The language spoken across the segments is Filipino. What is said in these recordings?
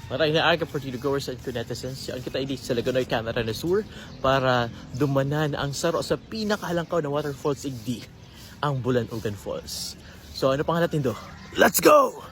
Maraming aga partido goers at netizens. Ang kita edit sa Laganoy Camera na Sur para dumanan ang saro sa pinakahalangkaw na waterfalls igdi, ang Bulanugan Falls. So ano pang natin do? Let's go!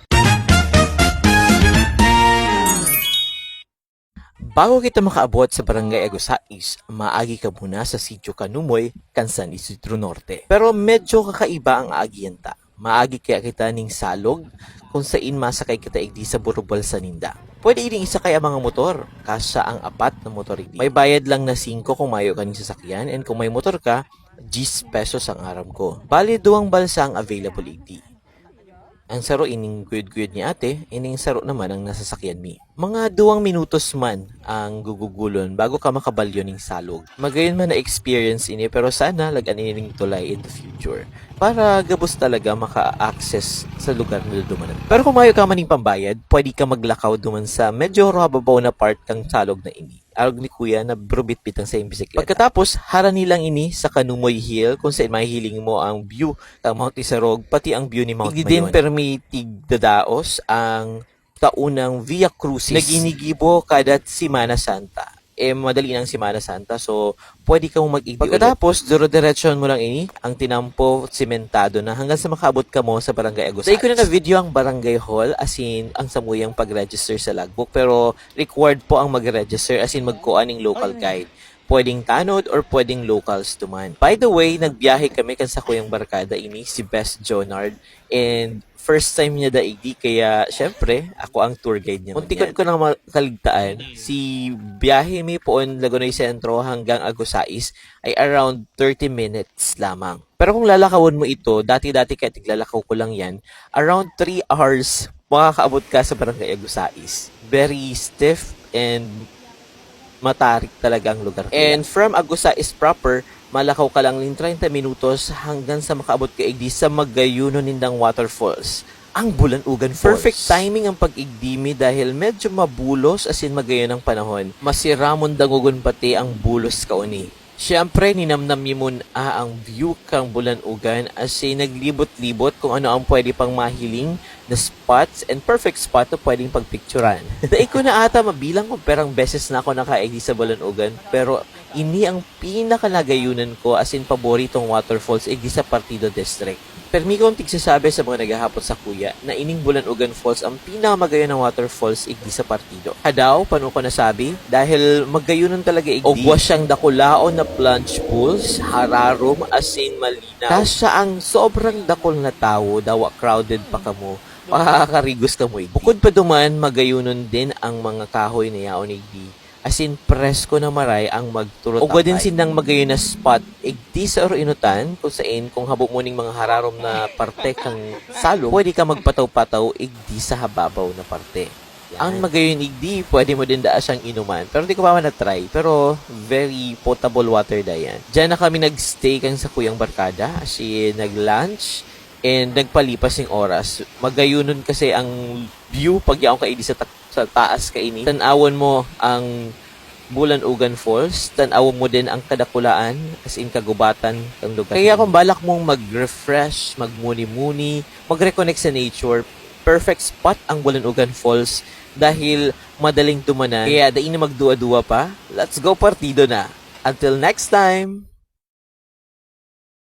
Bago kita makaabot sa Barangay Agusais, maagi ka muna sa Sitio Kanumoy, Kansan Isidro Norte. Pero medyo kakaiba ang aagyanta. Maagi kaya kita ning salog kung saan masakay kita igdi sa Burubal sa Ninda. Pwede ining isakay ang mga motor, kasya ang apat na motor igdi. May bayad lang na 5 kung mayo ka ning sasakyan, and kung may motor ka, 10 pesos ang aram ko. Bali, 2 balsa ang available igdi. Ang saro ining guyod-guyod ni ate, ining saro naman ang nasasakyan mi. Mga 2 minutos man ang gugugulon bago ka makabalyo ning salog. Magayon man na experience ini, pero sana lagan ining tulay in the future para gabos talaga maka-access sa lugar na dumanan. Pero kung mayo ka maning pambayad, pwede ka maglakaw duman sa medyo rababaw na part kang salog na ini. Arog ni kuya na brubit-bit ang sa iyong bisikleta. Pagkatapos, harani lang ini sa Kanumoy Hill kung saan mahihiling mo ang view ng Mount Isarog, pati ang view ni Mount Mayon. Hindi din permitig dadaos ang taunang Via Crucis na ginigibo kadat Semana Santa. Madali ng Semana Santa, so pwede kang mag-igdi. Pagkatapos, duro-diretsyon mo lang ini, ang tinampo, sementado na hanggang sa makaabot ka mo sa Barangay Agusais. Dahil ko na video ang Barangay Hall, as in, ang samuyang pag-register sa logbook, pero required po ang mag-register, as in, magkuha ng local guide. Pwedeng tanod or pwedeng locals duman. By the way, nagbiyahe kami kan sa kuyang barkada ini, si Best Jonard, and first time niya daigdi, kaya syempre, ako ang tour guide niya. Muntikon ko lang makaligtaan, si biyahe mi poon Laganoy Sentro hanggang Agusais ay around 30 minutes lamang. Pero kung lalakawin mo ito, dati-dati kaya tiglalakaw ko lang yan, around 3 hours makakaabot ka sa Barangay Agusais. Very stiff and matarik talaga ang lugar. And from Agusais proper, malakaw ka lang ng 30 minutos hanggang sa makaabot ka igdi sa magayuno nindang waterfalls, ang Bulanugan Falls. Perfect timing ang pag-igdimi dahil medyo mabulos as in magayon ang panahon. Masiramon dangugon pati ang bulos kauni. Siyempre, ninamnam mo ang view kang Bulanugan as in naglibot-libot kung ano ang pwede pang mahiling na spots and perfect spot na pwedeng pagpicturan. Dahil ko na ata mabilang kung perang beses na ako nakaigdi sa Bulanugan, pero ini ang pinakalagayunan ko as in paboritong waterfalls igdi sa Partido District. Permi kong tigsasabi sa mga naghahapot sa kuya na ining Bulanugan Falls ang pinakamagayon ng waterfalls igdi sa Partido. Hadaw, paano ko nasabi? Dahil magayunan talaga igdi. Ogwa siyang dakulaon na plunge pools, hararom as in malinaw. Kasya ang sobrang dakol na tao, dawa crowded pa kamo. Makakarigos ka mo igdi. Bukod pa duman, magayunan din ang mga kahoy na yaon igdi. As in, presko na maray ang magturot. Ugwa din sinang magayon na spot, igdi sa inutan, kung saan, kung habok mo ning mga hararom na parte kang salo, pwede ka magpataw-pataw, igdi sa hababaw na parte. Yan. Ang magayon igdi, pwede mo din daa siyang inuman. Pero hindi ko pa na-try. Pero, very potable water da yan. Diyan na kami nag-stay kang sa kuyang barkada, as in, nag-lunch, and nagpalipas ng oras. Magayunon kasi ang view pag yaong kaidi sa taas kaini. Tanawon mo ang Bulanugan Falls, tanawon mo din ang kadakulaan, as in kagubatan ng lugar. Kaya kung balak mong mag-refresh, magmuni-muni, mag-reconnect sa nature, perfect spot ang Bulanugan Falls dahil madaling tumanan. Kaya dain na magdua-dua pa, let's go partido na. Until next time!